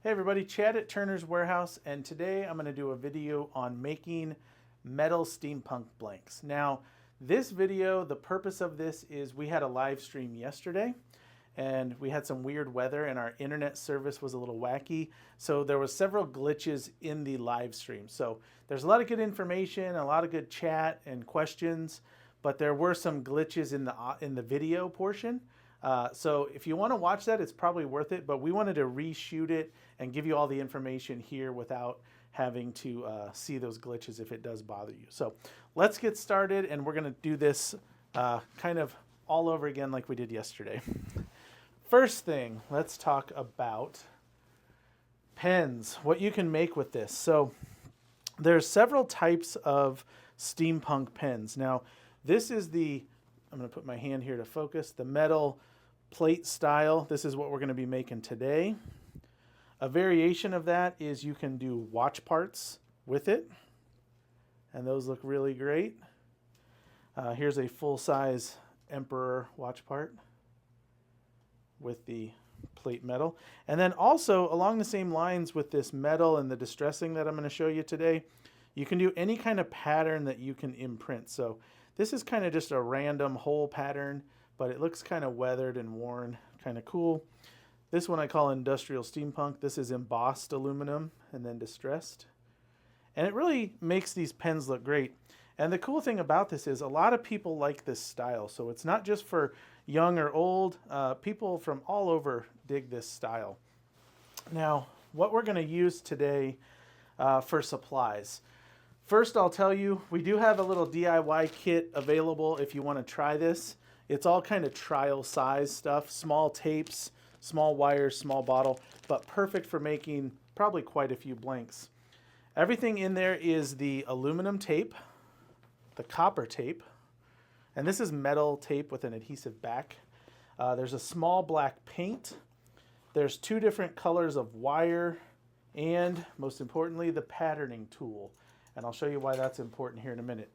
Hey everybody, Chad at Turner's Warehouse, and today I'm going to do a video on making metal steampunk blanks. Now, this video, the purpose of this is we had a live stream yesterday, and we had some weird weather and our internet service was a little wacky, so there was several glitches in the live stream. So there's a lot of good information, a lot of good chat and questions, but there were some glitches in the video portion. So if you want to watch that, it's probably worth it, but we wanted to reshoot it and give you all the information here without having to see those glitches if it does bother you. So let's get started, and we're going to do this kind of all over again like we did yesterday. First thing, let's talk about pens, what you can make with this. So there's several types of steampunk pens. Now, this is I'm going to put my hand here to focus, the metal plate style. This is what we're going to be making today. A variation of that is you can do watch parts with it, and those look really great. Here's a full-size Emperor watch part with the plate metal. And then also along the same lines with this metal and the distressing that I'm going to show you today, you can do any kind of pattern that you can imprint. So this is kind of just a random hole pattern, but it looks kind of weathered and worn, kind of cool. This one I call industrial steampunk. This is embossed aluminum and then distressed. And it really makes these pens look great. And the cool thing about this is a lot of people like this style. So it's not just for young or old. People from all over dig this style. Now, what we're going to use today for supplies. First, I'll tell you, we do have a little DIY kit available if you want to try this. It's all kind of trial size stuff, small tapes, small wires, small bottle, but perfect for making probably quite a few blanks. Everything in there is the aluminum tape, the copper tape, and this is metal tape with an adhesive back. There's a small black paint. There's two different colors of wire, and most importantly, the patterning tool. And I'll show you why that's important here in a minute.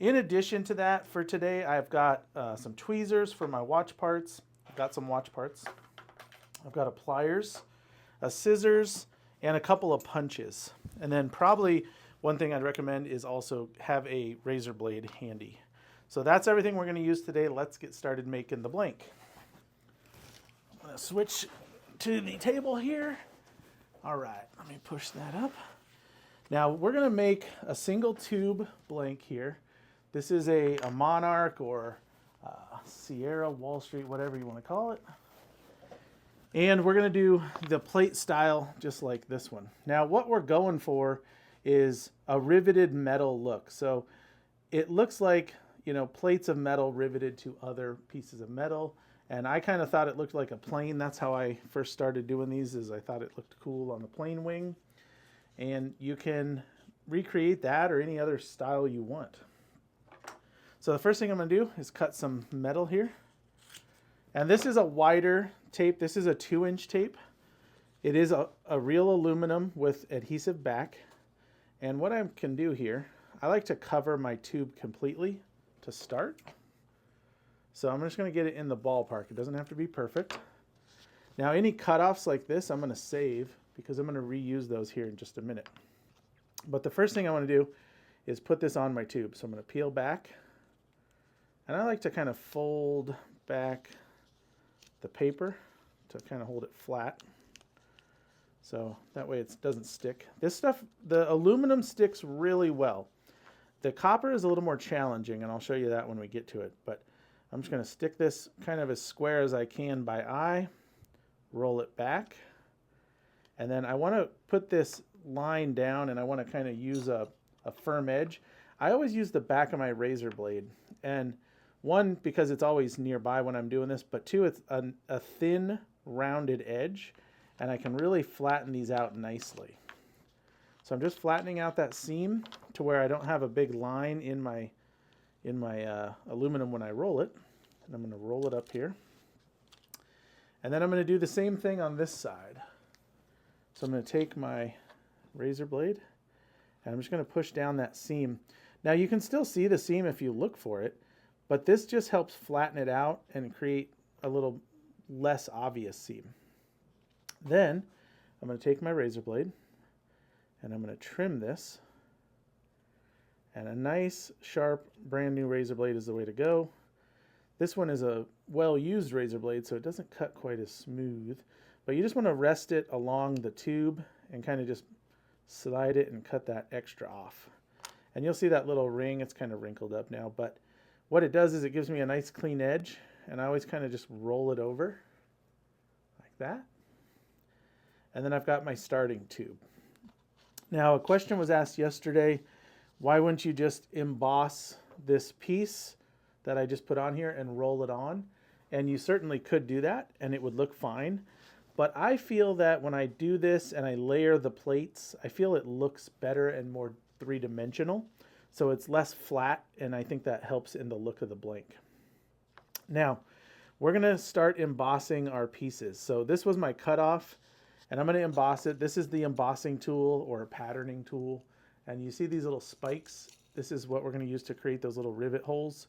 In addition to that, for today, I've got some tweezers for my watch parts. I've got some watch parts. I've got a pliers, a scissors, and a couple of punches. And then probably one thing I'd recommend is also have a razor blade handy. So that's everything we're going to use today. Let's get started making the blank. I'm going to switch to the table here. All right, let me push that up. Now we're going to make a single tube blank here. This is a Monarch or Sierra, Wall Street, whatever you want to call it. And we're going to do the plate style just like this one. Now what we're going for is a riveted metal look. So it looks like, you know, plates of metal riveted to other pieces of metal. And I kind of thought it looked like a plane. That's how I first started doing these, is I thought it looked cool on the plane wing. And you can recreate that or any other style you want. So the first thing I'm going to do is cut some metal here. And this is a wider tape. This is a 2-inch tape. It is a real aluminum with adhesive back. And what I can do here, I like to cover my tube completely to start. So I'm just going to get it in the ballpark. It doesn't have to be perfect. Now any cutoffs like this I'm going to save because I'm going to reuse those here in just a minute. But the first thing I want to do is put this on my tube. So I'm going to peel back. And I like to kind of fold back the paper to kind of hold it flat. So that way it doesn't stick. This stuff, the aluminum sticks really well. The copper is a little more challenging, and I'll show you that when we get to it. But I'm just going to stick this kind of as square as I can by eye, roll it back. And then I want to put this line down, and I want to kind of use a firm edge. I always use the back of my razor blade. And one, because it's always nearby when I'm doing this, but two, it's a thin, rounded edge, and I can really flatten these out nicely. So I'm just flattening out that seam to where I don't have a big line in my aluminum when I roll it. And I'm going to roll it up here. And then I'm going to do the same thing on this side. So I'm going to take my razor blade, and I'm just going to push down that seam. Now you can still see the seam if you look for it, but this just helps flatten it out and create a little less obvious seam. Then I'm going to take my razor blade and I'm going to trim this. And a nice, sharp, brand new razor blade is the way to go. This one is a well-used razor blade, so it doesn't cut quite as smooth. But you just want to rest it along the tube and kind of just slide it and cut that extra off. And you'll see that little ring, it's kind of wrinkled up now, but what it does is it gives me a nice clean edge, and I always kind of just roll it over like that. And then I've got my starting tube. Now, a question was asked yesterday, why wouldn't you just emboss this piece that I just put on here and roll it on? And you certainly could do that, and it would look fine. But I feel that when I do this and I layer the plates, I feel it looks better and more three-dimensional. So it's less flat, and I think that helps in the look of the blank. Now, we're going to start embossing our pieces. So this was my cutoff, and I'm going to emboss it. This is the embossing tool or patterning tool. And you see these little spikes? This is what we're going to use to create those little rivet holes.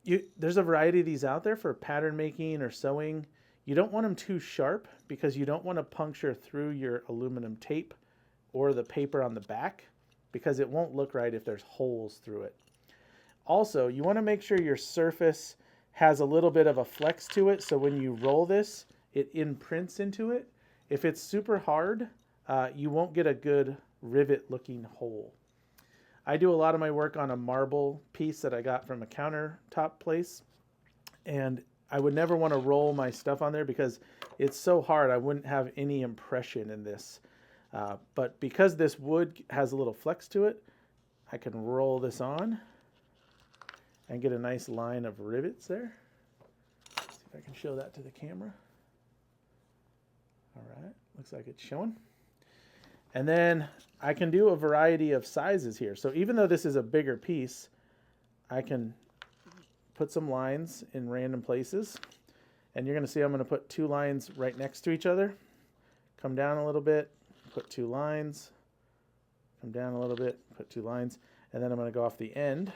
There's a variety of these out there for pattern making or sewing. You don't want them too sharp because you don't want to puncture through your aluminum tape or the paper on the back, because it won't look right if there's holes through it. Also, you want to make sure your surface has a little bit of a flex to it, so when you roll this, it imprints into it. If it's super hard, you won't get a good rivet looking hole. I do a lot of my work on a marble piece that I got from a countertop place, and I would never want to roll my stuff on there because it's so hard I wouldn't have any impression in this. But because this wood has a little flex to it, I can roll this on and get a nice line of rivets there. Let's see if I can show that to the camera. All right, looks like it's showing. And then I can do a variety of sizes here. So even though this is a bigger piece, I can put some lines in random places. And you're going to see I'm going to put two lines right next to each other. Come down a little bit. Put two lines, come down a little bit, put two lines, and then I'm going to go off the end.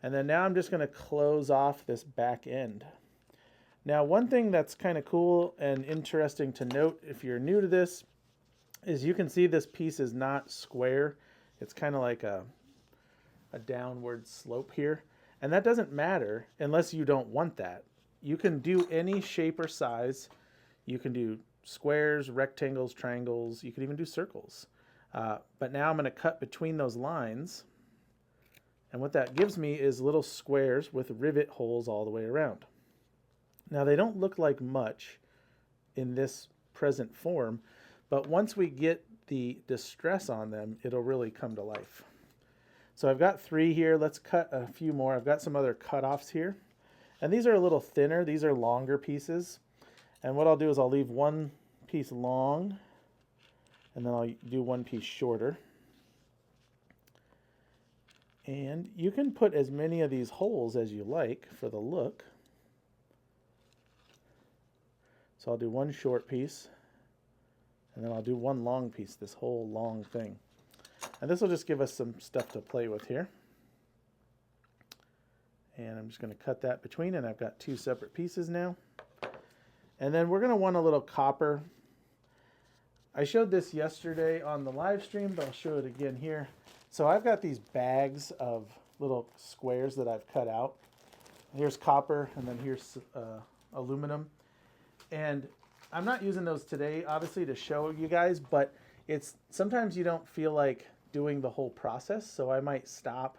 And then now I'm just going to close off this back end. Now, one thing that's kind of cool and interesting to note if you're new to this is you can see this piece is not square. It's kind of like a downward slope here. And that doesn't matter unless you don't want that. You can do any shape or size. You can do squares, rectangles, triangles, you could even do circles. But now I'm going to cut between those lines. And what that gives me is little squares with rivet holes all the way around. Now they don't look like much in this present form, but once we get the distress on them, it'll really come to life. So I've got 3 here. Let's cut a few more. I've got some other cutoffs here. And these are a little thinner. These are longer pieces. And what I'll do is I'll leave one piece long, and then I'll do one piece shorter. And you can put as many of these holes as you like for the look. So I'll do one short piece, and then I'll do one long piece, this whole long thing. And this will just give us some stuff to play with here. And I'm just going to cut that between, and I've got 2 separate pieces now. And then we're going to want a little copper. I showed this yesterday on the live stream, but I'll show it again here. So I've got these bags of little squares that I've cut out. Here's copper, and then here's aluminum. And I'm not using those today, obviously, to show you guys, but sometimes you don't feel like doing the whole process, so I might stop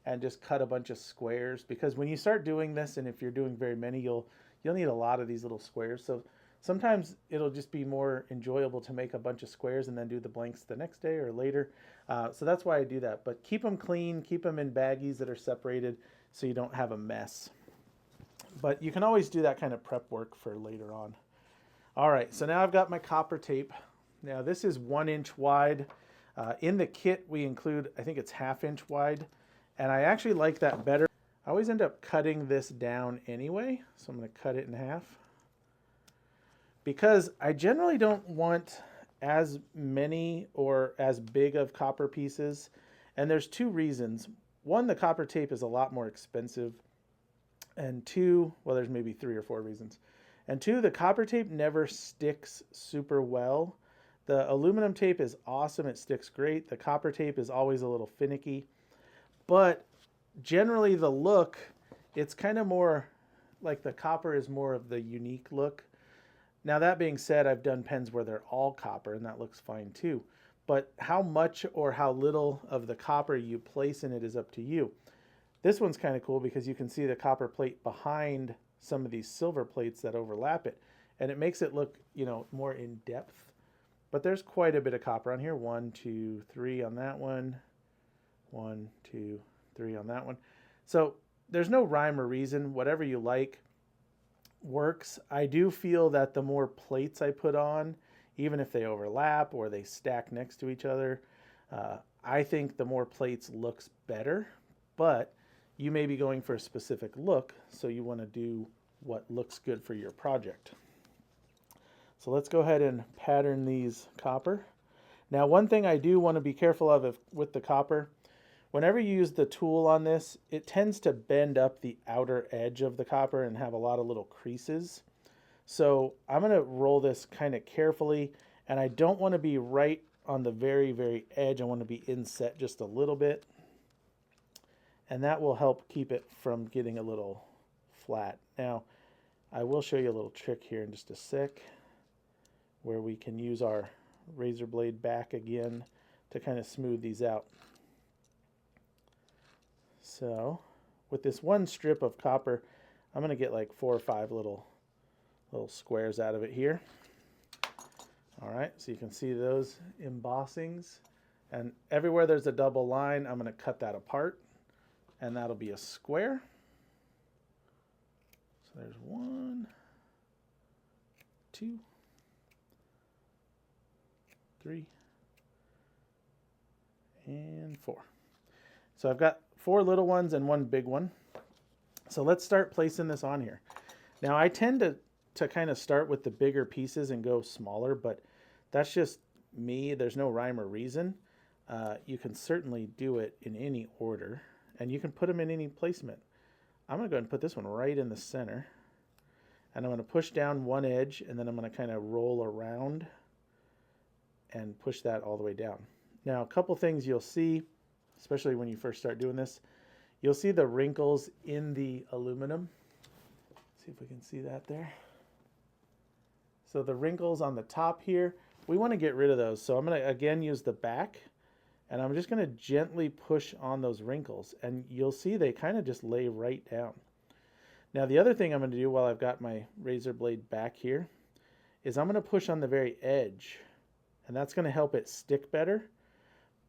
and just cut a bunch of squares, because when you start doing this, and if you're doing very many, you'll need a lot of these little squares. So sometimes it'll just be more enjoyable to make a bunch of squares and then do the blanks the next day or later. So that's why I do that. But keep them clean, keep them in baggies that are separated so you don't have a mess. But you can always do that kind of prep work for later on. All right, so now I've got my copper tape. Now this is 1 inch wide. In the kit we include, I think it's 1/2 inch wide. And I actually like that better. I always end up cutting this down anyway, so I'm going to cut it in half. Because I generally don't want as many or as big of copper pieces, and there's 2 reasons. 1, the copper tape is a lot more expensive, and 2, well, there's maybe 3 or 4 reasons. And two, the copper tape never sticks super well. The aluminum tape is awesome. It sticks great. The copper tape is always a little finicky. But generally the look, it's kind of more like the copper is more of the unique look. Now that being said, I've done pens where they're all copper and that looks fine too. But how much or how little of the copper you place in it is up to you. This one's kind of cool because you can see the copper plate behind some of these silver plates that overlap it. And it makes it look, you know, more in depth. But there's quite a bit of copper on here. 1, 2, 3 on that one. 1, 2, 3 on that one. So there's no rhyme or reason. Whatever you like works. I do feel that the more plates I put on, even if they overlap or they stack next to each other, I think the more plates looks better. But you may be going for a specific look, so you want to do what looks good for your project. So let's go ahead and pattern these copper. Now, one thing I do want to be careful of with the copper, whenever you use the tool on this, it tends to bend up the outer edge of the copper and have a lot of little creases. So I'm going to roll this kind of carefully, and I don't want to be right on the very, very edge. I want to be inset just a little bit. And that will help keep it from getting a little flat. Now, I will show you a little trick here in just a sec where we can use our razor blade back again to kind of smooth these out. So with this one strip of copper, I'm going to get like 4 or 5 little squares out of it here. All right, so you can see those embossings. And everywhere there's a double line, I'm going to cut that apart. And that'll be a square. So there's 1, 2, 3, and 4. So I've got 4 little ones and 1 big one. So let's start placing this on here. Now I tend to kind of start with the bigger pieces and go smaller, but that's just me. There's no rhyme or reason. You can certainly do it in any order, and you can put them in any placement. I'm going to go ahead and put this one right in the center, and I'm going to push down one edge, and then I'm going to kind of roll around and push that all the way down. Now, a couple things you'll see, especially when you first start doing this, you'll see the wrinkles in the aluminum. See if we can see that there. So the wrinkles on the top here, we want to get rid of those. So I'm going to again use the back, and I'm just going to gently push on those wrinkles, and you'll see they kind of just lay right down. Now the other thing I'm going to do while I've got my razor blade back here is I'm going to push on the very edge, and that's going to help it stick better.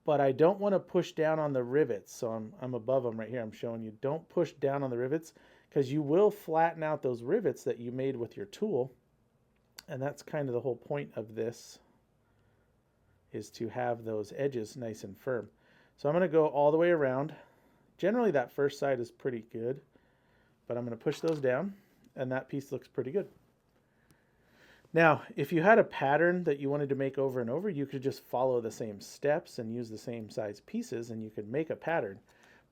But I don't want to push down on the rivets, so I'm above them right here. I'm showing you, don't push down on the rivets, because you will flatten out those rivets that you made with your tool. And that's kind of the whole point of this, is to have those edges nice and firm. So I'm going to go all the way around. Generally that first side is pretty good, but I'm going to push those down, and that piece looks pretty good. Now, if you had a pattern that you wanted to make over and over, you could just follow the same steps and use the same size pieces, and you could make a pattern.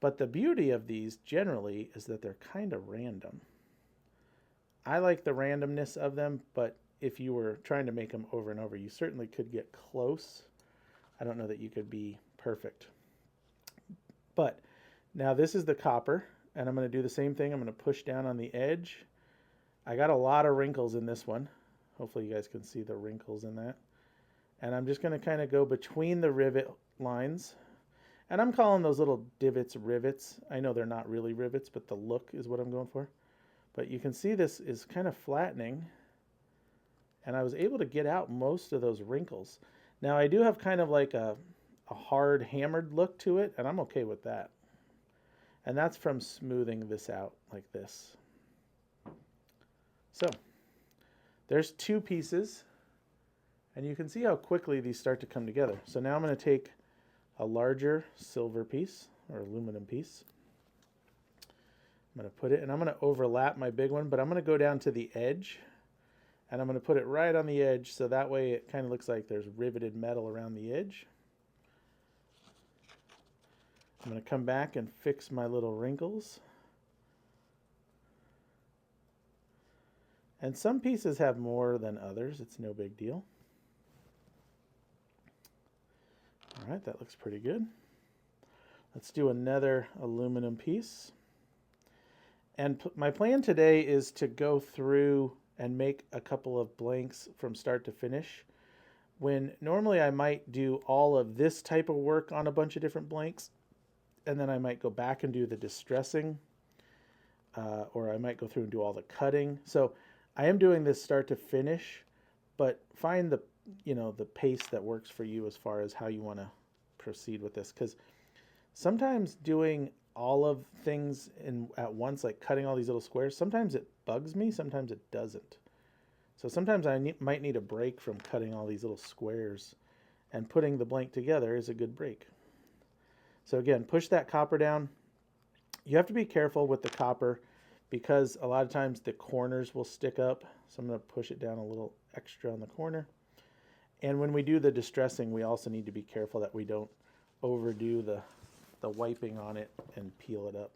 But the beauty of these generally is that they're kind of random. I like the randomness of them, but if you were trying to make them over and over, you certainly could get close. I don't know that you could be perfect. But now this is the copper, and I'm going to do the same thing. I'm going to push down on the edge. I got a lot of wrinkles in this one. Hopefully you guys can see the wrinkles in that. And I'm just going to kind of go between the rivet lines. And I'm calling those little divots rivets. I know they're not really rivets, but the look is what I'm going for. But you can see this is kind of flattening. And I was able to get out most of those wrinkles. Now I do have kind of like a hard hammered look to it, and I'm okay with that. And that's from smoothing this out like this. So there's 2 pieces, and you can see how quickly these start to come together. So now I'm going to take a larger silver piece or aluminum piece. I'm going to put it, and I'm going to overlap my big one, but I'm going to go down to the edge, and I'm going to put it right on the edge, so that way it kind of looks like there's riveted metal around the edge. I'm going to come back and fix my little wrinkles. And some pieces have more than others. It's no big deal. All right, that looks pretty good. Let's do another aluminum piece. And my plan today is to go through and make a couple of blanks from start to finish. When normally I might do all of this type of work on a bunch of different blanks, and then I might go back and do the distressing, or I might go through and do all the cutting. So I am doing this start to finish, but find the the pace that works for you as far as how you want to proceed with this, because sometimes doing all of things at once, like cutting all these little squares, sometimes it bugs me, sometimes it doesn't. So sometimes I might need a break from cutting all these little squares, and putting the blank together is a good break. So again, push that copper down. You have to be careful with the copper because a lot of times the corners will stick up. So I'm going to push it down a little extra on the corner. And when we do the distressing, we also need to be careful that we don't overdo the wiping on it and peel it up.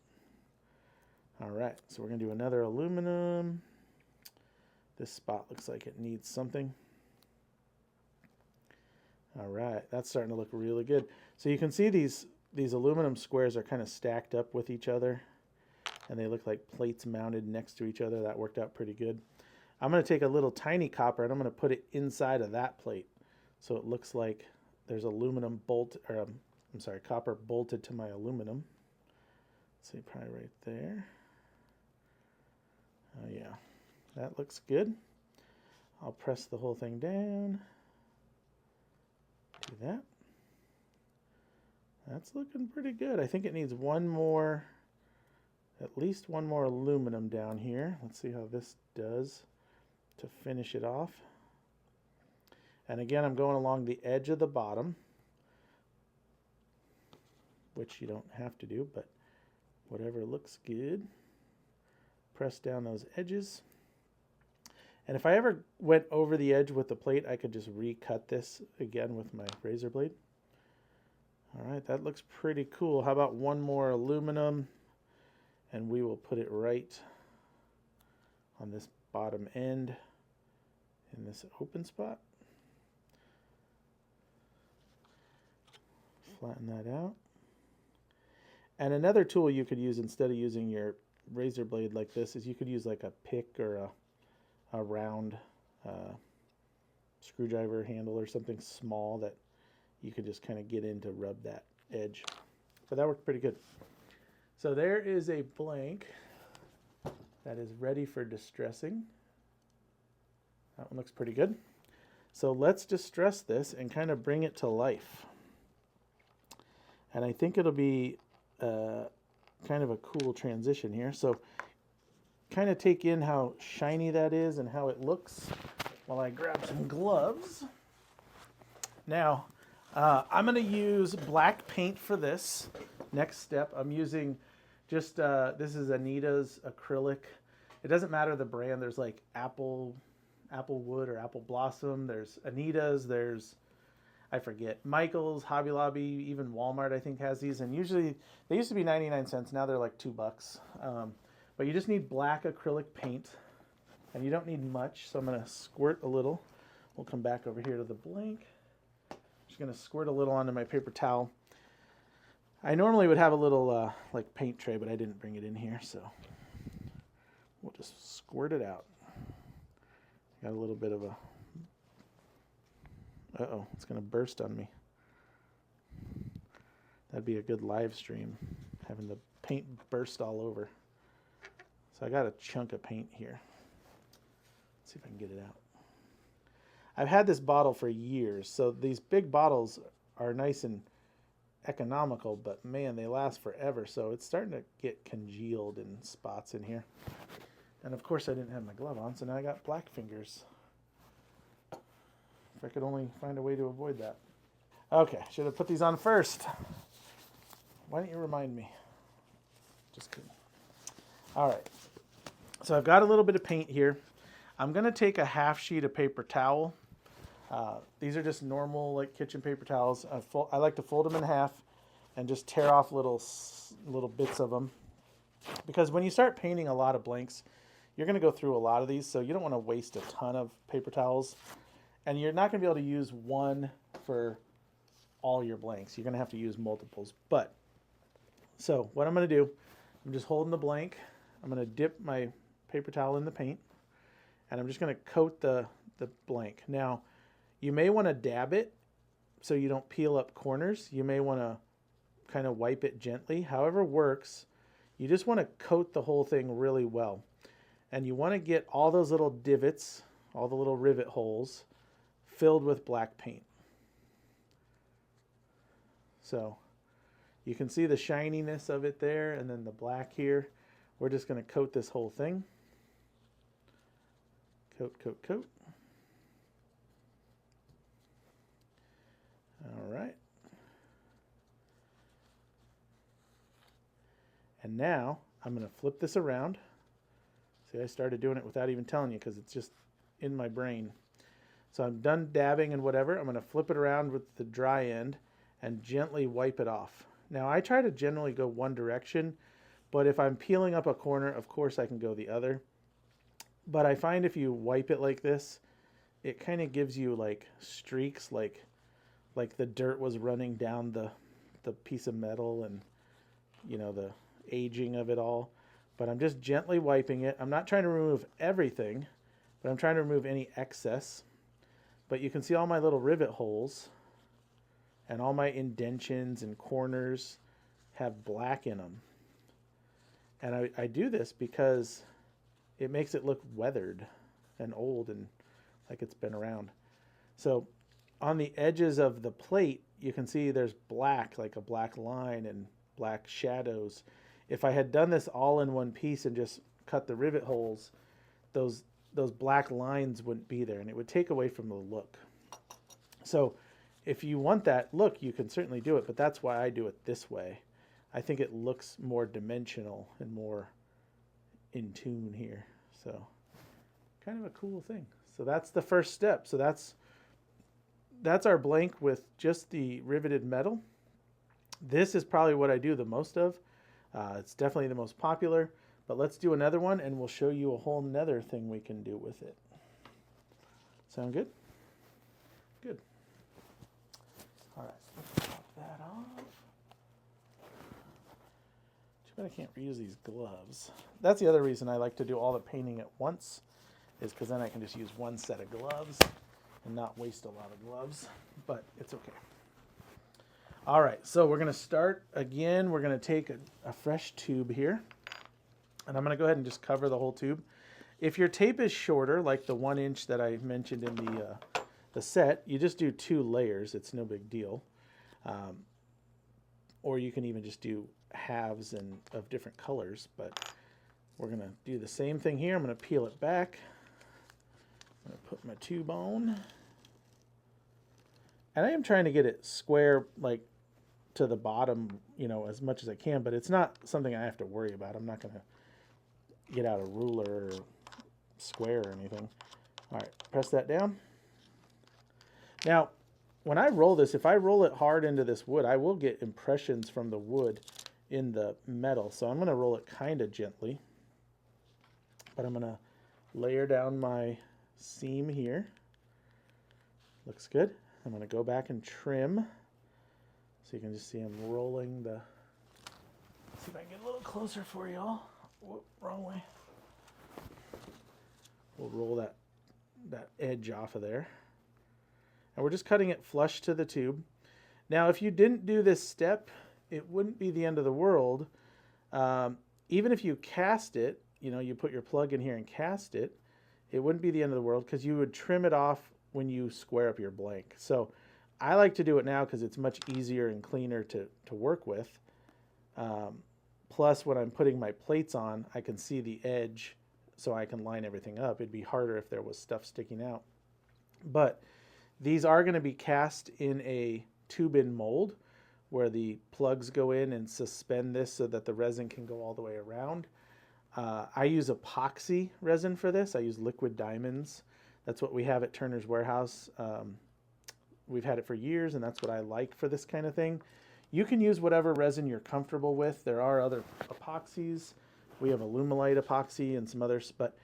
All right, so we're going to do another aluminum. This spot looks like it needs something. All right, that's starting to look really good. So you can see these aluminum squares are kind of stacked up with each other, and they look like plates mounted next to each other. That worked out pretty good. I'm going to take a little tiny copper and I'm going to put it inside of that plate, so it looks like there's aluminum bolt, or I'm sorry, copper bolted to my aluminum. Let's see, probably right there. Oh yeah, that looks good. I'll press the whole thing down. Do that. That's looking pretty good. I think it needs one more, at least one more aluminum down here. Let's see how this does to finish it off. And again, I'm going along the edge of the bottom, which you don't have to do, but whatever looks good. Press down those edges. And if I ever went over the edge with the plate, I could just recut this again with my razor blade. All right, that looks pretty cool. How about one more aluminum, and we will put it right on this bottom end in this open spot. Flatten that out. And another tool you could use instead of using your razor blade like this is you could use like a pick or a round screwdriver handle or something small that you could just kind of get in to rub that edge. But that worked pretty good. So there is a blank that is ready for distressing. That one looks pretty good. So let's distress this and kind of bring it to life. And I think it'll be kind of a cool transition here. So kind of take in how shiny that is and how it looks while I grab some gloves. Now, I'm going to use black paint for this next step. I'm using just, this is Anita's acrylic. It doesn't matter the brand. There's like Applewood or Apple Blossom. There's Anita's. There's, I forget, Michael's, Hobby Lobby, even Walmart I think has these. And usually they used to be 99 cents. Now they're like $2. But you just need black acrylic paint. And you don't need much. So I'm going to squirt a little. We'll come back over here to the blank. Just going to squirt a little onto my paper towel. I normally would have a little like paint tray, but I didn't bring it in here, so we'll just squirt it out. Got a little bit of a, uh-oh, it's going to burst on me. That'd be a good live stream, having the paint burst all over. So I got a chunk of paint here. Let's see if I can get it out. I've had this bottle for years, so these big bottles are nice and economical, but man, they last forever. So it's starting to get congealed in spots in here. And of course I didn't have my glove on, so now I got black fingers. If I could only find a way to avoid that. Okay, should have put these on first. Why don't you remind me? Just kidding. All right, so I've got a little bit of paint here. I'm going to take a half sheet of paper towel. These are just normal like kitchen paper towels. I like to fold them in half and just tear off little bits of them. Because when you start painting a lot of blanks, you're going to go through a lot of these, so you don't want to waste a ton of paper towels. And you're not going to be able to use one for all your blanks. You're going to have to use multiples. But, so what I'm going to do, I'm just holding the blank. I'm going to dip my paper towel in the paint, and I'm just going to coat the blank. Now, you may want to dab it so you don't peel up corners. You may want to kind of wipe it gently. However works, you just want to coat the whole thing really well. And you want to get all those little divots, all the little rivet holes, filled with black paint. So you can see the shininess of it there, and then the black here. We're just going to coat this whole thing. Coat, coat, coat. All right. And now I'm going to flip this around. See, I started doing it without even telling you because it's just in my brain. So I'm done dabbing and whatever. I'm going to flip it around with the dry end and gently wipe it off. Now I try to generally go one direction, but if I'm peeling up a corner, of course I can go the other. But I find if you wipe it like this, it kind of gives you like streaks, like the dirt was running down the piece of metal, and you know, the aging of it all. But I'm just gently wiping it. I'm not trying to remove everything, but I'm trying to remove any excess. But you can see all my little rivet holes and all my indentions and corners have black in them. And I do this because it makes it look weathered and old and like it's been around. So on the edges of the plate, you can see there's black, like a black line and black shadows. If I had done this all in one piece and just cut the rivet holes, those black lines wouldn't be there, and it would take away from the look. So if you want that look, you can certainly do it, but that's why I do it this way. I think it looks more dimensional and more in tune here. So kind of a cool thing. So that's the first step. So that's our blank with just the riveted metal. This is probably what I do the most of. It's definitely the most popular, but let's do another one and we'll show you a whole nother thing we can do with it. Sound good? Good. All right, let's pop that off. Too bad I can't reuse these gloves. That's the other reason I like to do all the painting at once, is because then I can just use one set of gloves and not waste a lot of gloves, but it's okay. All right, so we're going to start again. We're going to take a fresh tube here, and I'm going to go ahead and just cover the whole tube. If your tape is shorter, like the 1 inch that I mentioned in the set, you just do 2 layers. It's no big deal. Or you can even just do halves of different colors, but we're going to do the same thing here. I'm going to peel it back. I'm going to put my tube on. And I am trying to get it square, like to the bottom, you know, as much as I can, but it's not something I have to worry about. I'm not going to get out a ruler or square or anything. All right, press that down. Now, when I roll this, if I roll it hard into this wood, I will get impressions from the wood in the metal. So I'm going to roll it kind of gently, but I'm going to layer down my seam here. Looks good. I'm going to go back and trim. So you can just see I'm rolling the... Let's see if I can get a little closer for y'all. Whoop, wrong way. We'll roll that edge off of there. And we're just cutting it flush to the tube. Now, if you didn't do this step, it wouldn't be the end of the world. Even if you cast it, you know, you put your plug in here and cast it, it wouldn't be the end of the world because you would trim it off when you square up your blank. So I like to do it now because it's much easier and cleaner to work with. Plus, when I'm putting my plates on, I can see the edge so I can line everything up. It'd be harder if there was stuff sticking out. But these are going to be cast in a tube-in mold where the plugs go in and suspend this so that the resin can go all the way around. I use epoxy resin for this. I use liquid diamonds. That's what we have at Turner's Warehouse. We've had it for years, and that's what I like for this kind of thing. You can use whatever resin you're comfortable with. There are other epoxies. We have Alumilite epoxy and some others, but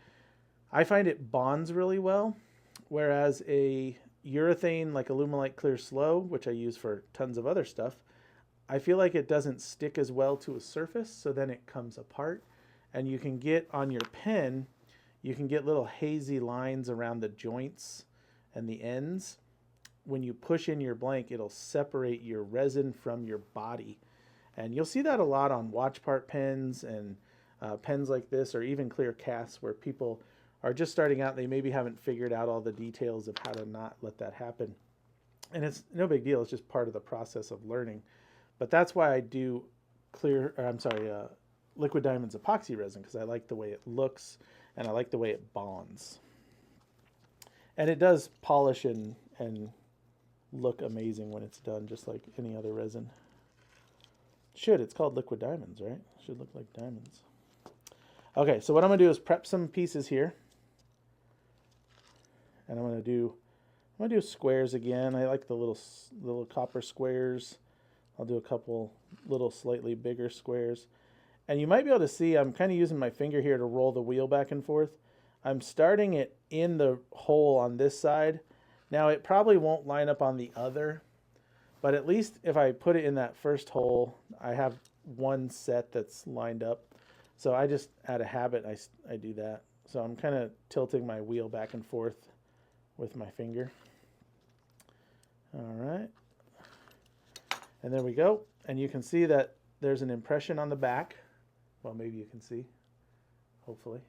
I find it bonds really well, whereas a urethane like Alumilite Clear Slow, which I use for tons of other stuff, I feel like it doesn't stick as well to a surface, so then it comes apart. And you can get on your pen, you can get little hazy lines around the joints and the ends. When you push in your blank, it'll separate your resin from your body. And you'll see that a lot on watch part pens and pens like this, or even clear casts, where people are just starting out. They maybe haven't figured out all the details of how to not let that happen. And it's no big deal. It's just part of the process of learning. But that's why I do Liquid Diamonds epoxy resin, because I like the way it looks and I like the way it bonds. And it does polish and look amazing when it's done, just like any other resin. It's called Liquid Diamonds, right? Should look like diamonds. Okay, so what I'm gonna do is prep some pieces here. And I'm gonna do squares again. I like the little copper squares. I'll do a couple little slightly bigger squares. And you might be able to see I'm kind of using my finger here to roll the wheel back and forth. I'm starting it in the hole on this side. Now it probably won't line up on the other, but at least if I put it in that first hole, I have one set that's lined up. So I just, out of habit, I do that. So I'm kind of tilting my wheel back and forth with my finger. All right. And there we go. And you can see that there's an impression on the back. Well, maybe you can see, hopefully.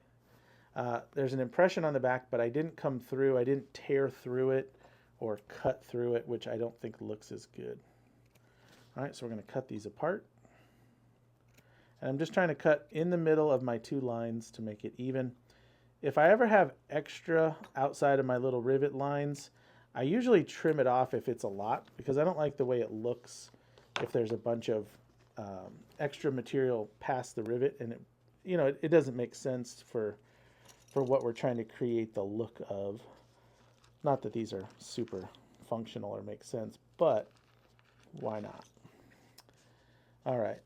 There's an impression on the back, but I didn't come through. I didn't tear through it or cut through it, which I don't think looks as good. All right, so we're going to cut these apart. And I'm just trying to cut in the middle of my two lines to make it even. If I ever have extra outside of my little rivet lines, I usually trim it off if it's a lot, because I don't like the way it looks if there's a bunch of extra material past the rivet, and it doesn't make sense for what we're trying to create the look of. Not that these are super functional or make sense, but why not? All right,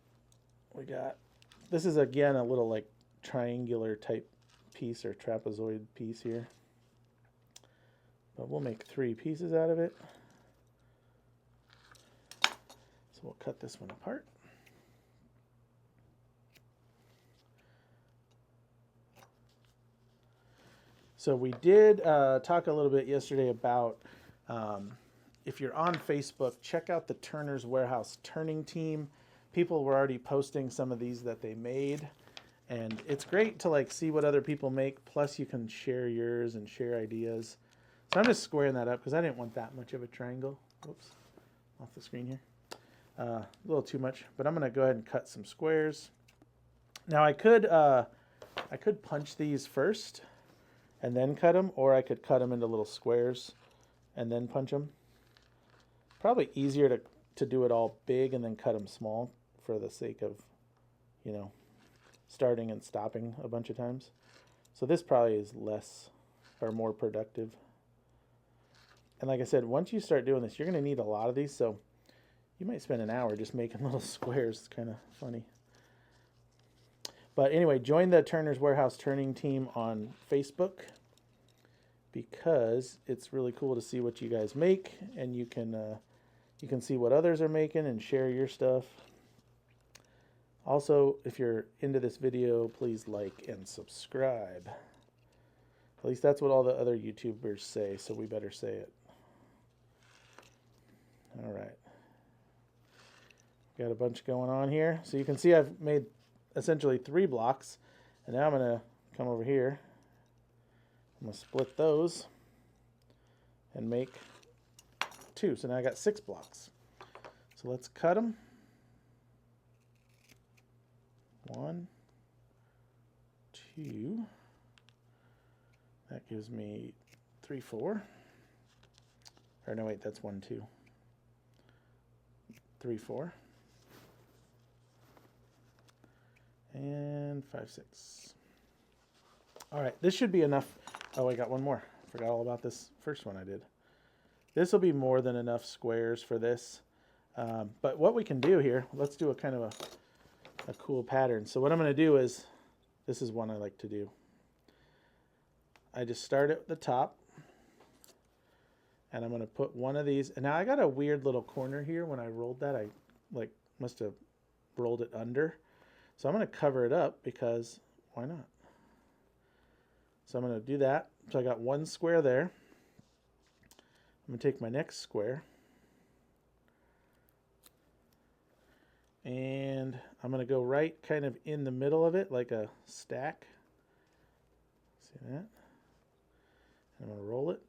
this is again a little like triangular type piece or trapezoid piece here, but we'll make 3 pieces out of it. So we'll cut this one apart. So we did talk a little bit yesterday about if you're on Facebook, check out the Turner's Warehouse turning team. People were already posting some of these that they made, and it's great to like see what other people make. Plus you can share yours and share ideas. So I'm just squaring that up because I didn't want that much of a triangle. Oops, off the screen here. A little too much, but I'm going to go ahead and cut some squares. Now I could punch these first and then cut them, or I could cut them into little squares and then punch them. Probably easier to do it all big and then cut them small for the sake of, starting and stopping a bunch of times. So this probably is less or more productive. And like I said, once you start doing this, you're going to need a lot of these, so you might spend an hour just making little squares. It's kind of funny. But anyway, join the Turner's Warehouse turning team on Facebook, because it's really cool to see what you guys make, and you can see what others are making and share your stuff. Also, if you're into this video, please like and subscribe. At least that's what all the other YouTubers say, so we better say it. All right. Got a bunch going on here. So you can see I've made essentially 3 blocks, and now I'm going to come over here. I'm going to split those and make 2. So now I got 6 blocks. So let's cut them. 1, 2. That gives me 3, 4. Or no, wait, that's 1, 2. 3, 4. And 5, 6. All right, this should be enough. Oh, I got one more. Forgot all about this first one I did. This will be more than enough squares for this. But what we can do here, let's do a kind of a cool pattern. So what I'm going to do is This is one I like to do. I just start at the top, and I'm going to put one of these. And now I got a weird little corner here. When I rolled that, I like must have rolled it under. So I'm going to cover it up because why not? So I'm going to do that. So I got one square there. I'm going to take my next square, and I'm going to go right kind of in the middle of it like a stack. See that? I'm going to roll it.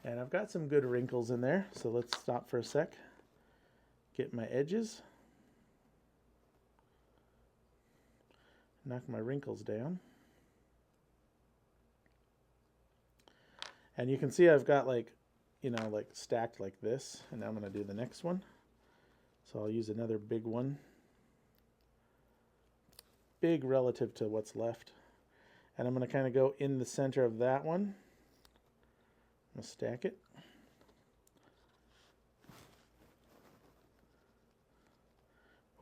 And I've got some good wrinkles in there, so let's stop for a sec. Get my edges. Knock my wrinkles down. And you can see I've got like, you know, like stacked like this. And now I'm going to do the next one. So I'll use another big one. Big relative to what's left. And I'm going to kind of go in the center of that one. I'm going to stack it.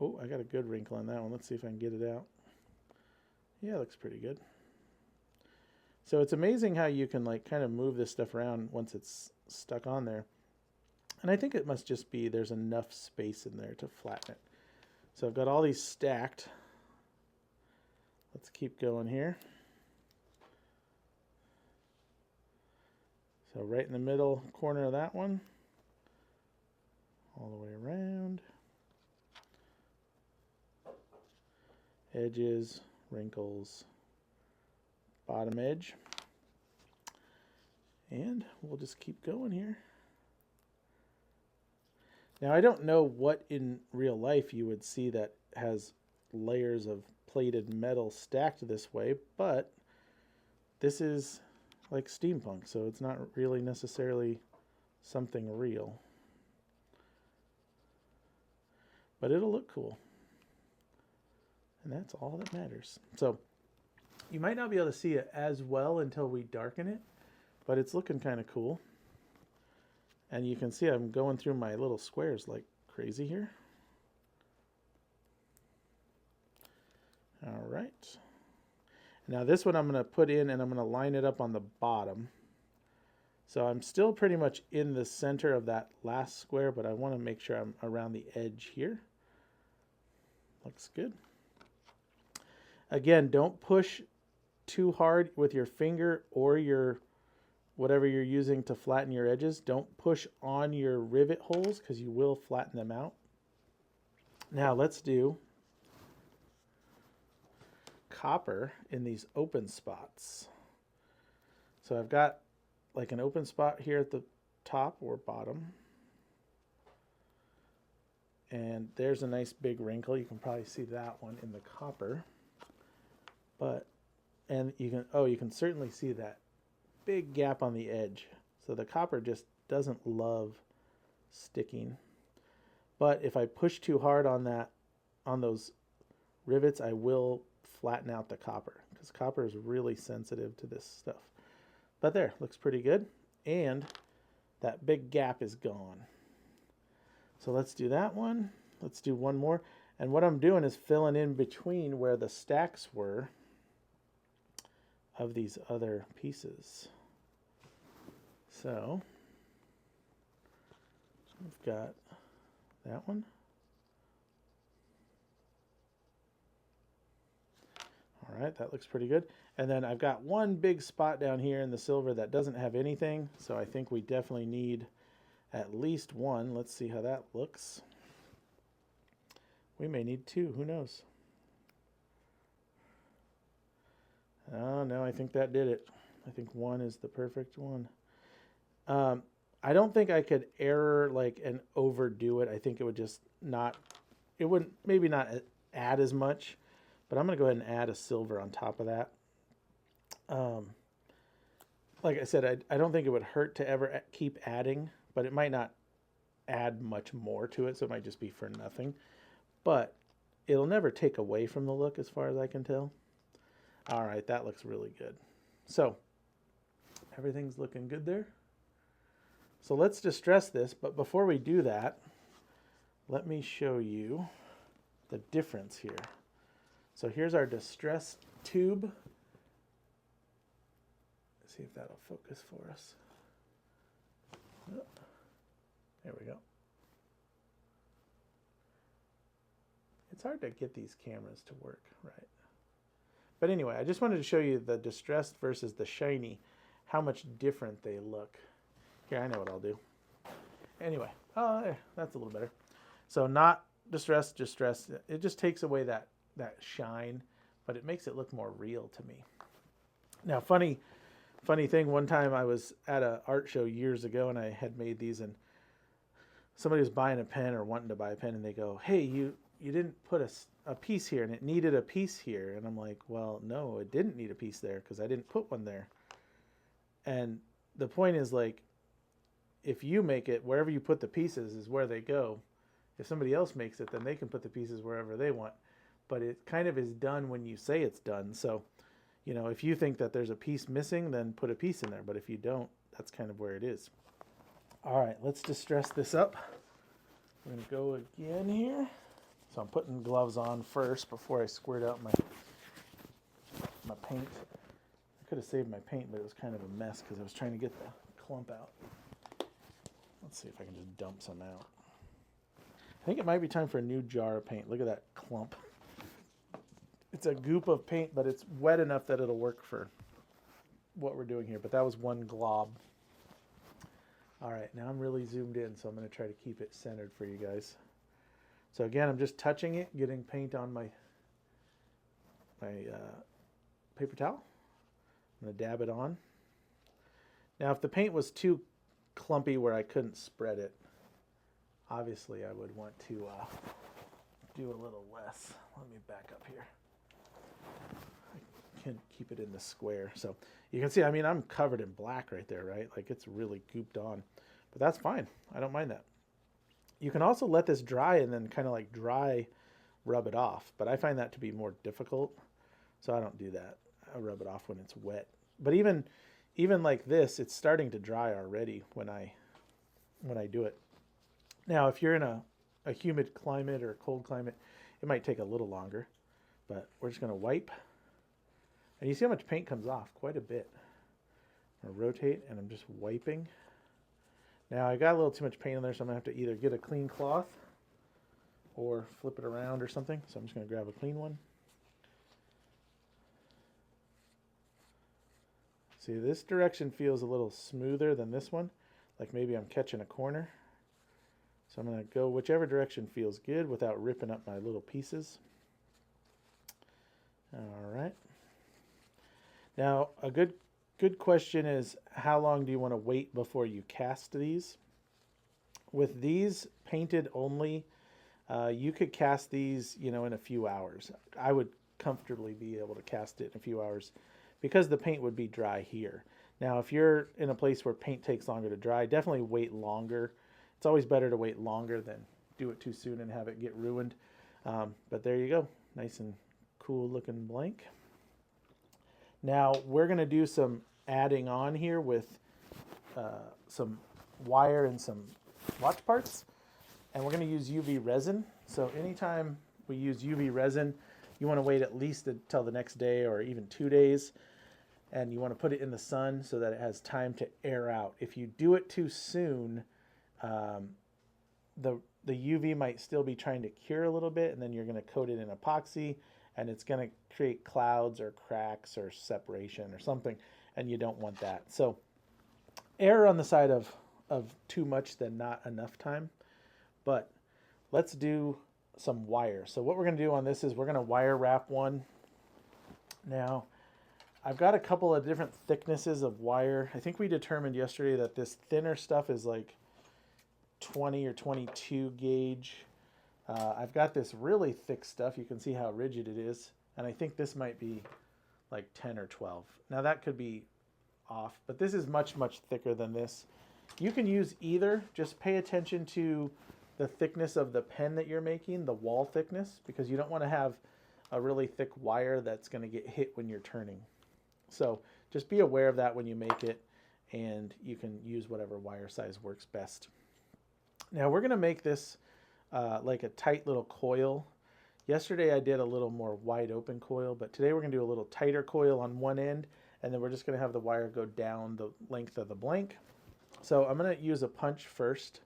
Oh, I got a good wrinkle on that one. Let's see if I can get it out. Yeah, it looks pretty good. So it's amazing how you can like kind of move this stuff around once it's stuck on there. And I think it must just be there's enough space in there to flatten it. So I've got all these stacked. Let's keep going here. So right in the middle corner of that one, all the way around. Edges, wrinkles, bottom edge. And we'll just keep going here. Now I don't know what in real life you would see that has layers of plated metal stacked this way, but this is like steampunk, so it's not really necessarily something real. But it'll look cool. And that's all that matters. So you might not be able to see it as well until we darken it, but it's looking kind of cool. And you can see I'm going through my little squares like crazy here. All right. Now this one I'm going to put in and I'm going to line it up on the bottom. So I'm still pretty much in the center of that last square, but I want to make sure I'm around the edge here. Looks good. Again, don't push too hard with your finger or your whatever you're using to flatten your edges. Don't push on your rivet holes because you will flatten them out. Now let's do copper in these open spots. So I've got like an open spot here at the top or bottom. And there's a nice big wrinkle. You can probably see that one in the copper. But, and you can certainly see that big gap on the edge. So the copper just doesn't love sticking. But if I push too hard on that, on those rivets, I will flatten out the copper because copper is really sensitive to this stuff. But there, looks pretty good. And that big gap is gone. So let's do that one. Let's do one more. And what I'm doing is filling in between where the stacks were of these other pieces. So we've got that one. All right, that looks pretty good. And then I've got one big spot down here in the silver that doesn't have anything. So I think we definitely need at least one. Let's see how that looks. We may need two, who knows? Oh, no, I think that did it. I think one is the perfect one. I don't think I could error like and overdo it. I think it would just not, it wouldn't, maybe not add as much, but I'm going to go ahead and add a silver on top of that. Like I said, I don't think it would hurt to ever keep adding, but it might not add much more to it, so it might just be for nothing. But it'll never take away from the look as far as I can tell. All right, that looks really good. So everything's looking good there. So let's distress this, but before we do that, let me show you the difference here. So here's our distress tube. Let's see if that'll focus for us. Oh, there we go. It's hard to get these cameras to work right. But anyway, I just wanted to show you the distressed versus the shiny, how much different they look. Here, I know what I'll do. Anyway, that's a little better. So not distressed, distressed. It just takes away that shine, but it makes it look more real to me. Now, funny thing, one time I was at an art show years ago, and I had made these, and somebody was buying a pen or wanting to buy a pen, and they go, hey, you didn't put a piece here, and it needed a piece here. And I'm like, well, no, it didn't need a piece there because I didn't put one there. And the point is, like, if you make it, wherever you put the pieces is where they go. If somebody else makes it, then they can put the pieces wherever they want. But it kind of is done when you say it's done. So, you know, if you think that there's a piece missing, then put a piece in there. But if you don't, that's kind of where it is. All right, let's distress this up. We're going to go again here. So I'm putting gloves on first before I squirt out my paint. I could have saved my paint, but it was kind of a mess because I was trying to get the clump out. Let's see if I can just dump some out. I think it might be time for a new jar of paint. Look at that clump. It's a goop of paint, but it's wet enough that it'll work for what we're doing here. But that was one glob. All right, now I'm really zoomed in, so I'm going to try to keep it centered for you guys. So again, I'm just touching it, getting paint on my paper towel. I'm going to dab it on. Now, if the paint was too clumpy where I couldn't spread it, obviously I would want to do a little less. Let me back up here. I can keep it in the square. So you can see, I mean, I'm covered in black right there, right? Like it's really gooped on, but that's fine. I don't mind that. You can also let this dry and then kind of like dry rub it off, but I find that to be more difficult, so I don't do that. I rub it off when it's wet. But even like this, it's starting to dry already when I do it. Now, if you're in a humid climate or a cold climate, it might take a little longer, but we're just going to wipe. And you see how much paint comes off? Quite a bit. I'm going to rotate, and I'm just wiping. Now, I got a little too much paint on there, so I'm going to have to either get a clean cloth or flip it around or something. So I'm just going to grab a clean one. See, this direction feels a little smoother than this one, like maybe I'm catching a corner. So I'm going to go whichever direction feels good without ripping up my little pieces. All right. Now, a good question is, how long do you want to wait before you cast these? With these painted only, you could cast these, you know, in a few hours. I would comfortably be able to cast it in a few hours because the paint would be dry here. Now, if you're in a place where paint takes longer to dry, definitely wait longer. It's always better to wait longer than do it too soon and have it get ruined. But there you go. Nice and cool looking blank. Now, we're going to do some adding on here with some wire and some watch parts. And we're going to use UV resin. So anytime we use UV resin, you want to wait at least until the next day or even 2 days. And you want to put it in the sun so that it has time to air out. If you do it too soon, the UV might still be trying to cure a little bit, and then you're going to coat it in epoxy, and it's going to create clouds or cracks or separation or something, and you don't want that. So err on the side of too much than not enough time. But let's do some wire. So what we're going to do on this is we're going to wire wrap one. Now, I've got a couple of different thicknesses of wire. I think we determined yesterday that this thinner stuff is like 20 or 22 gauge. I've got this really thick stuff. You can see how rigid it is. And I think this might be like 10 or 12. Now that could be off, but this is much, much thicker than this. You can use either. Just pay attention to the thickness of the pen that you're making, the wall thickness, because you don't want to have a really thick wire that's going to get hit when you're turning. So just be aware of that when you make it, and you can use whatever wire size works best. Now we're going to make this like a tight little coil. Yesterday I did a little more wide open coil, but today we're going to do a little tighter coil on one end, and then we're just going to have the wire go down the length of the blank. So I'm going to use a punch first,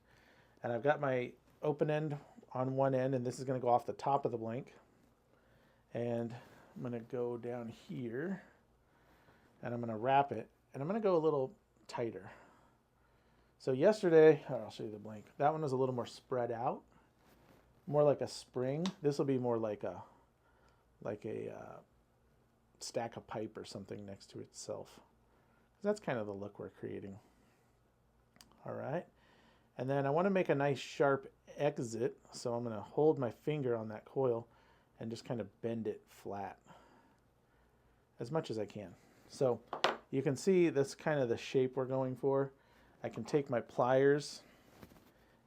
and I've got my open end on one end, and this is going to go off the top of the blank. And I'm going to go down here, and I'm going to wrap it, and I'm going to go a little tighter. So yesterday, I'll show you the blank. That one was a little more spread out, more like a spring. This will be more like a stack of pipe or something next to itself. That's kind of the look we're creating. All right, and then I want to make a nice sharp exit, so I'm going to hold my finger on that coil and just kind of bend it flat as much as I can. So you can see that's kind of the shape we're going for. I can take my pliers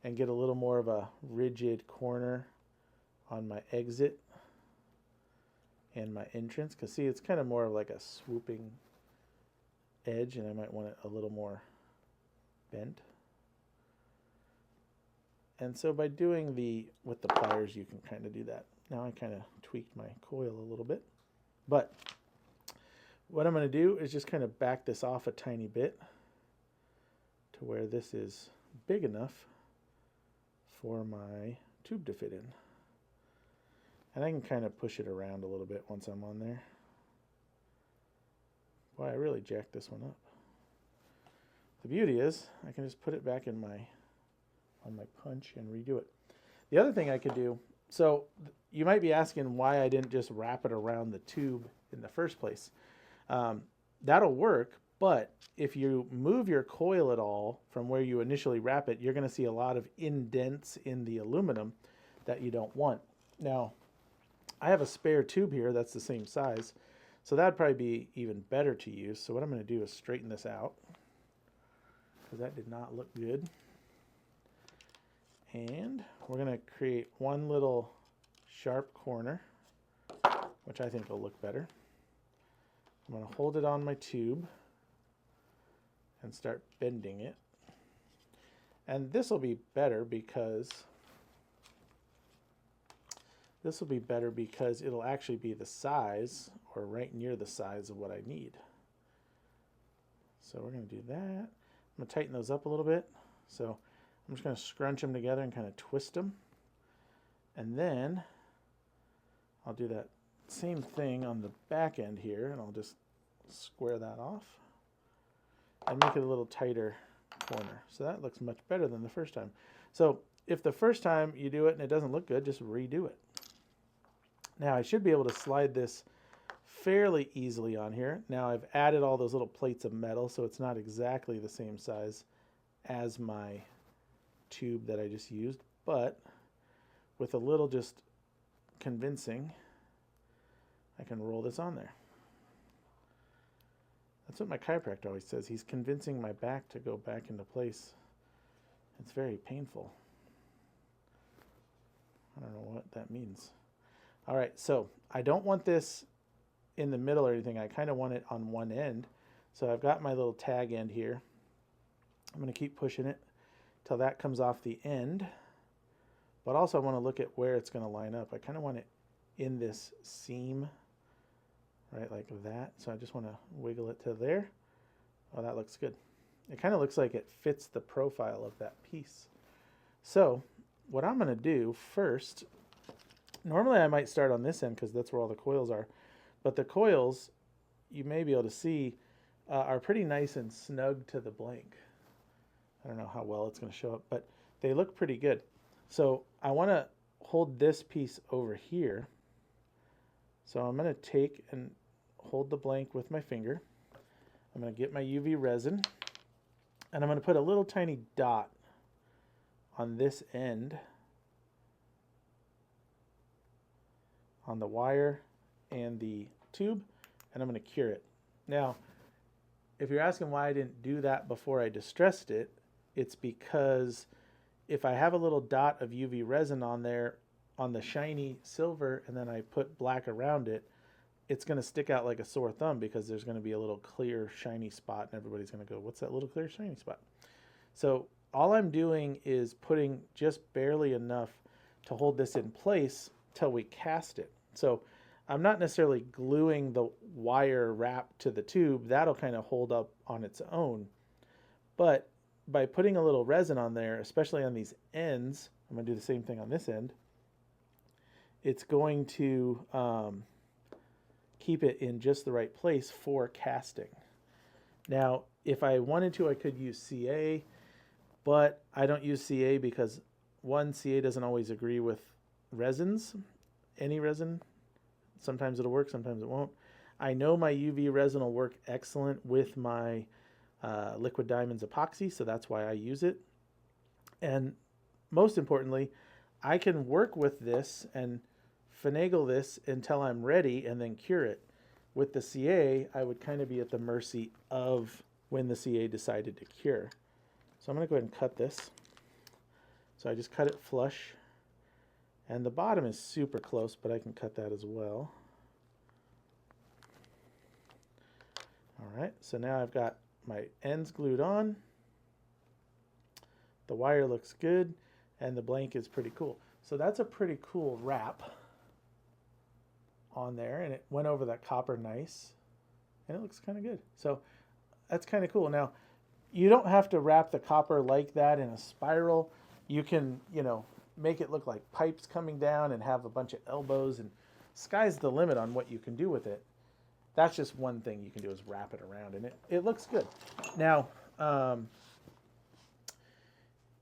and get a little more of a rigid corner on my exit and my entrance, because see, it's kind of more of like a swooping edge, and I might want it a little more bent. And so by doing with the pliers, you can kind of do that. Now I kind of tweaked my coil a little bit, but what I'm going to do is just kind of back this off a tiny bit to where this is big enough for my tube to fit in. And I can kind of push it around a little bit once I'm on there. Boy, I really jacked this one up. The beauty is I can just put it back in on my punch and redo it. The other thing I could do, so you might be asking why I didn't just wrap it around the tube in the first place. That'll work, but if you move your coil at all from where you initially wrap it, you're going to see a lot of indents in the aluminum that you don't want. Now, I have a spare tube here that's the same size, so that'd probably be even better to use. So what I'm going to do is straighten this out, because that did not look good. And we're going to create one little sharp corner, which I think will look better. I'm going to hold it on my tube and start bending it. And this will be better because it'll actually be the size, or right near the size of what I need. So we're going to do that. I'm going to tighten those up a little bit. So I'm just going to scrunch them together and kind of twist them. And then I'll do that same thing on the back end here, and I'll just square that off and make it a little tighter corner. So that looks much better than the first time. So if the first time you do it and it doesn't look good, just redo it. Now I should be able to slide this fairly easily on here. Now I've added all those little plates of metal, so it's not exactly the same size as my tube that I just used, but with a little just convincing, I can roll this on there. That's what my chiropractor always says. He's convincing my back to go back into place. It's very painful. I don't know what that means. All right, so I don't want this in the middle or anything. I kind of want it on one end. So I've got my little tag end here. I'm going to keep pushing it till that comes off the end. But also I want to look at where it's going to line up. I kind of want it in this seam, right, like that. So I just want to wiggle it to there. Oh, that looks good. It kind of looks like it fits the profile of that piece. So what I'm going to do first, normally I might start on this end because that's where all the coils are. But the coils, you may be able to see, are pretty nice and snug to the blank. I don't know how well it's going to show up, but they look pretty good. So I want to hold this piece over here. So I'm going to take and hold the blank with my finger. I'm going to get my UV resin, and I'm going to put a little tiny dot on this end on the wire and the tube, and I'm going to cure it. Now, if you're asking why I didn't do that before I distressed it, it's because if I have a little dot of UV resin on there on the shiny silver and then I put black around it, it's going to stick out like a sore thumb because there's going to be a little clear shiny spot and everybody's going to go, what's that little clear shiny spot? So all I'm doing is putting just barely enough to hold this in place till we cast it. So I'm not necessarily gluing the wire wrap to the tube. That'll kind of hold up on its own. But by putting a little resin on there, especially on these ends, I'm going to do the same thing on this end, it's going to keep it in just the right place for casting. Now, if I wanted to, I could use CA, but I don't use CA because, one, CA doesn't always agree with resins, any resin. Sometimes it'll work, sometimes it won't. I know my UV resin will work excellent with my Liquid Diamonds epoxy, so that's why I use it. And most importantly, I can work with this and finagle this until I'm ready and then cure it. With the CA, I would kind of be at the mercy of when the CA decided to cure. So I'm going to go ahead and cut this. So I just cut it flush. And the bottom is super close, but I can cut that as well. All right, so now I've got my ends glued on. The wire looks good, and the blank is pretty cool. So that's a pretty cool wrap on there, and it went over that copper nice, and it looks kind of good. So that's kind of cool. Now, you don't have to wrap the copper like that in a spiral. You can, you know, make it look like pipes coming down and have a bunch of elbows, and sky's the limit on what you can do with it. That's just one thing you can do, is wrap it around, and it looks good. Now,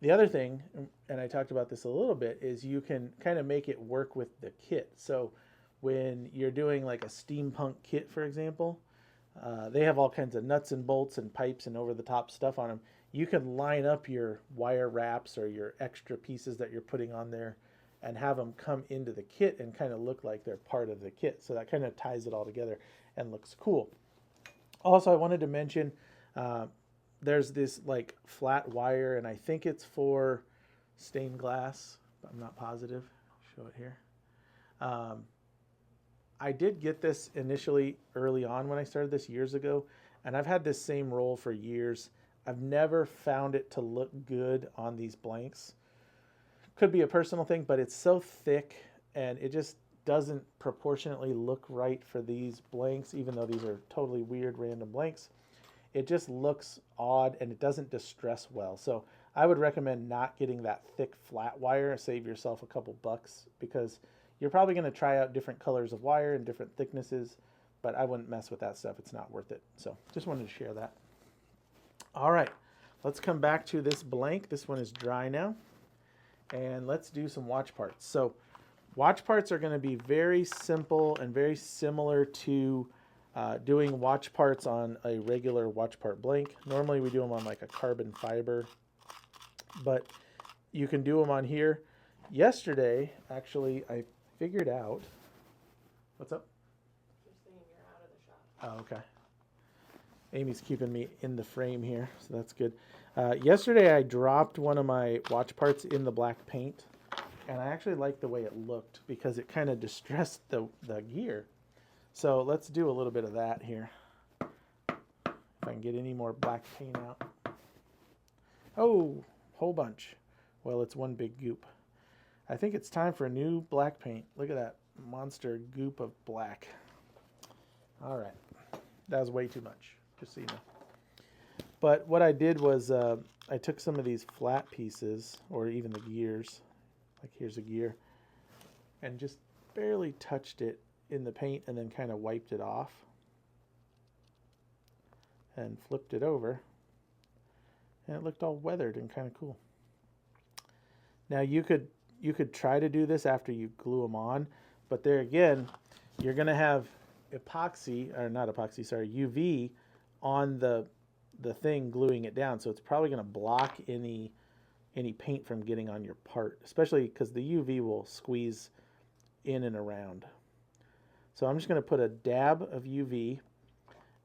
the other thing, and I talked about this a little bit, is you can kind of make it work with the kit. So when you're doing like a steampunk kit, for example, they have all kinds of nuts and bolts and pipes and over-the-top stuff on them. You can line up your wire wraps or your extra pieces that you're putting on there and have them come into the kit and kind of look like they're part of the kit. So that kind of ties it all together and looks cool. Also, I wanted to mention there's this like flat wire, and I think it's for stained glass, but I'm not positive. I'll show it here. I did get this initially early on when I started this years ago, and I've had this same roll for years. I've never found it to look good on these blanks. Could be a personal thing, but it's so thick and it just doesn't proportionately look right for these blanks, even though these are totally weird random blanks. It just looks odd and it doesn't distress well. So I would recommend not getting that thick flat wire. Save yourself a couple bucks, because you're probably going to try out different colors of wire and different thicknesses, but I wouldn't mess with that stuff. It's not worth it. So just wanted to share that. All right, let's come back to this blank. This one is dry now, and let's do some watch parts. So watch parts are going to be very simple and very similar to doing watch parts on a regular watch part blank. Normally we do them on like a carbon fiber, but you can do them on here. Yesterday, actually, I figured out, what's up? You're saying you're out of the shop. Oh, okay. Amy's keeping me in the frame here, so that's good. Yesterday I dropped one of my watch parts in the black paint, and I actually liked the way it looked because it kind of distressed the gear. So let's do a little bit of that here. If I can get any more black paint out. Oh, whole bunch. Well, it's one big goop. I think it's time for a new black paint. Look at that monster goop of black. All right, that was way too much, just so you know. But what I did was I took some of these flat pieces, or even the gears, like here's a gear, and just barely touched it in the paint and then kind of wiped it off and flipped it over, and it looked all weathered and kind of cool. Now you could try to do this after you glue them on, but there again, you're going to have epoxy, or not epoxy, sorry, UV on the thing gluing it down, so it's probably going to block any paint from getting on your part, especially because the UV will squeeze in and around. So I'm just going to put a dab of UV,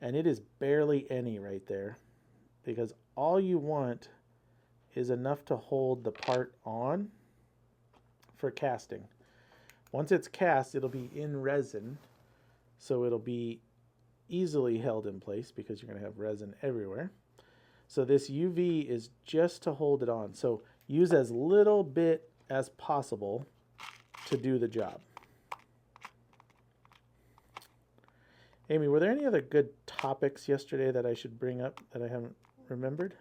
and it is barely any right there, because all you want is enough to hold the part on for casting. Once it's cast, it'll be in resin, so it'll be easily held in place because you're going to have resin everywhere. So this UV is just to hold it on. So use as little bit as possible to do the job. Amy, were there any other good topics yesterday that I should bring up that I haven't remembered?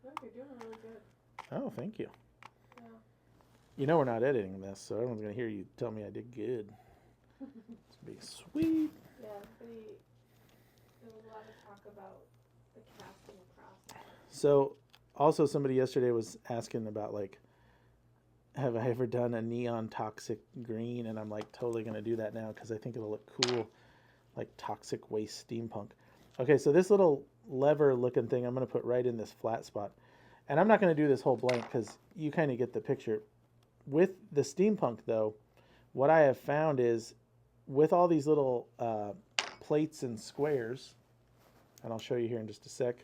No, you're doing really good. Oh, thank you. Yeah. You know we're not editing this, so everyone's going to hear you tell me I did good. It's going to be sweet. Yeah, there was a lot of talk about the casting process. So, also somebody yesterday was asking about, like, have I ever done a neon toxic green? And I'm like totally going to do that now because I think it'll look cool, like toxic waste steampunk. Okay, so this little lever looking thing I'm going to put right in this flat spot. And I'm not going to do this whole blank because you kind of get the picture. With the steampunk though, what I have found is with all these little plates and squares, and I'll show you here in just a sec,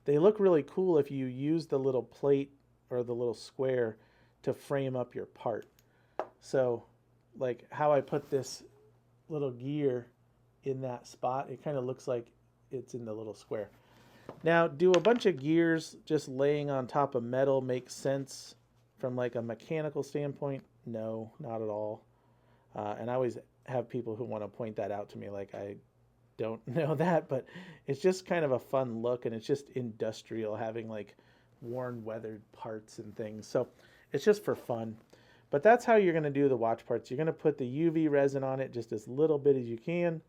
they look really cool if you use the little plate or the little square to frame up your part. So like how I put this little gear in that spot, it kind of looks like it's in the little square. Now, do a bunch of gears just laying on top of metal make sense from like a mechanical standpoint? No, not at all. And I always have people who want to point that out to me, like I don't know that, but it's just kind of a fun look, and it's just industrial, having like worn, weathered parts and things. So it's just for fun. But that's how you're going to do the watch parts. You're going to put the UV resin on it just as little bit as you can.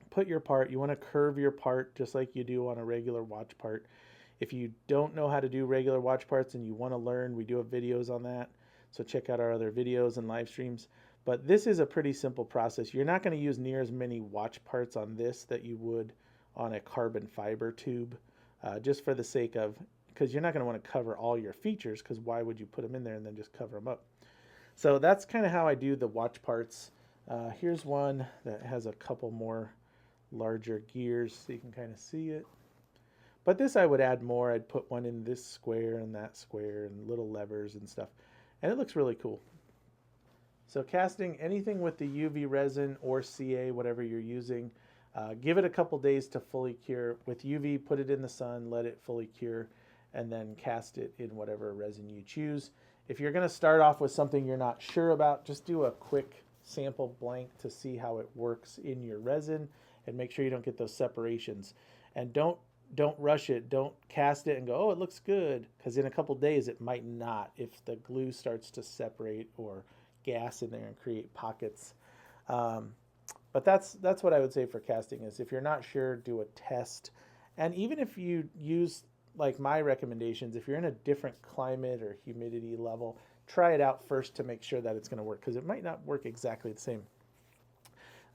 Put your part. You want to curve your part just like you do on a regular watch part. If you don't know how to do regular watch parts and you want to learn, we do have videos on that. So check out our other videos and live streams. But this is a pretty simple process. You're not going to use near as many watch parts on this that you would on a carbon fiber tube, just for the sake of, because you're not going to want to cover all your features, because why would you put them in there and then just cover them up? So that's kind of how I do the watch parts. Here's one that has a couple more larger gears so you can kind of see it. But this I would add more. I'd put one in this square and that square and little levers and stuff. And it looks really cool. So casting anything with the UV resin or CA, whatever you're using, give it a couple days to fully cure. With UV, put it in the sun, let it fully cure, and then cast it in whatever resin you choose. If you're going to start off with something you're not sure about, just do a quick sample blank to see how it works in your resin, and make sure you don't get those separations. And don't rush it. Don't cast it and go, oh, it looks good, because in a couple days it might not if the glue starts to separate or gas in there and create pockets. But that's what I would say for casting is if you're not sure, do a test. And even if you use like my recommendations, if you're in a different climate or humidity level, try it out first to make sure that it's going to work, because it might not work exactly the same.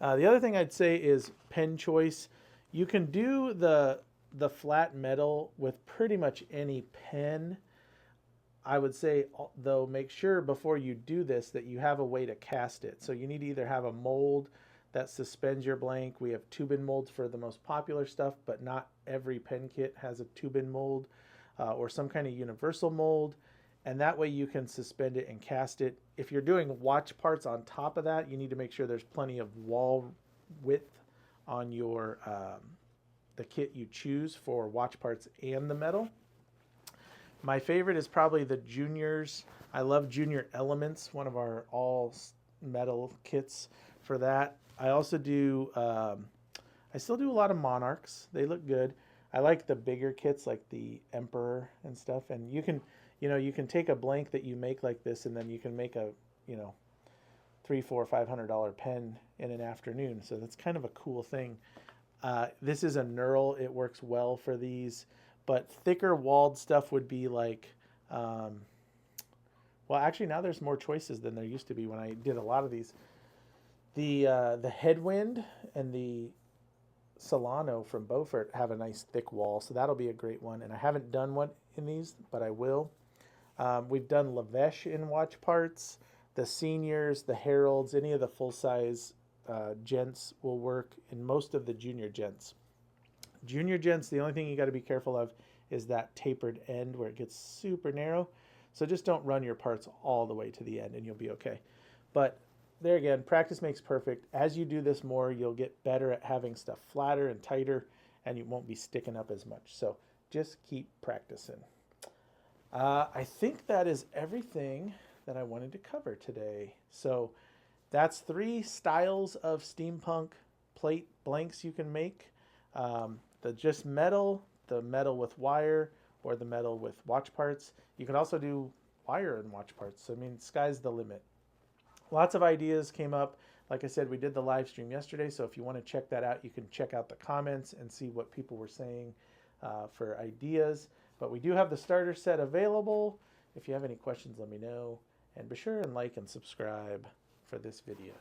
The other thing I'd say is pen choice. You can do the flat metal with pretty much any pen. I would say, though, make sure before you do this that you have a way to cast it. So you need to either have a mold that suspends your blank. We have tube-in molds for the most popular stuff, but not every pen kit has a tube-in mold, or some kind of universal mold. And that way you can suspend it and cast it. If you're doing watch parts on top of that, you need to make sure there's plenty of wall width on your the kit you choose for watch parts and the metal. My favorite is probably the Juniors. I love Junior Elements, one of our all metal kits for that. I also do, I still do a lot of Monarchs. They look good. I like the bigger kits like the Emperor and stuff. And you can, you can take a blank that you make like this, and then you can make a, $300, $400, $500 pen in an afternoon. So that's kind of a cool thing. This is a knurl. It works well for these. But thicker walled stuff would be like, well, actually now there's more choices than there used to be when I did a lot of these. The Headwind and the Solano from Beaufort have a nice thick wall, so that'll be a great one. And I haven't done one in these, but I will. We've done Lavesh in watch parts. The Seniors, the Heralds, any of the full-size gents will work, in most of the junior gents. Junior gents, the only thing you got to be careful of is that tapered end where it gets super narrow. So just don't run your parts all the way to the end and you'll be okay. But there again, practice makes perfect. As you do this more, you'll get better at having stuff flatter and tighter, and you won't be sticking up as much. So just keep practicing. I think that is everything that I wanted to cover today. So that's 3 styles of steampunk plate blanks you can make. The just metal, the metal with wire, or the metal with watch parts. You can also do wire and watch parts. So, I mean, sky's the limit. Lots of ideas came up. Like I said, we did the live stream yesterday, so if you want to check that out, you can check out the comments and see what people were saying for ideas. But we do have the starter set available. If you have any questions, let me know. And be sure and like and subscribe for this video.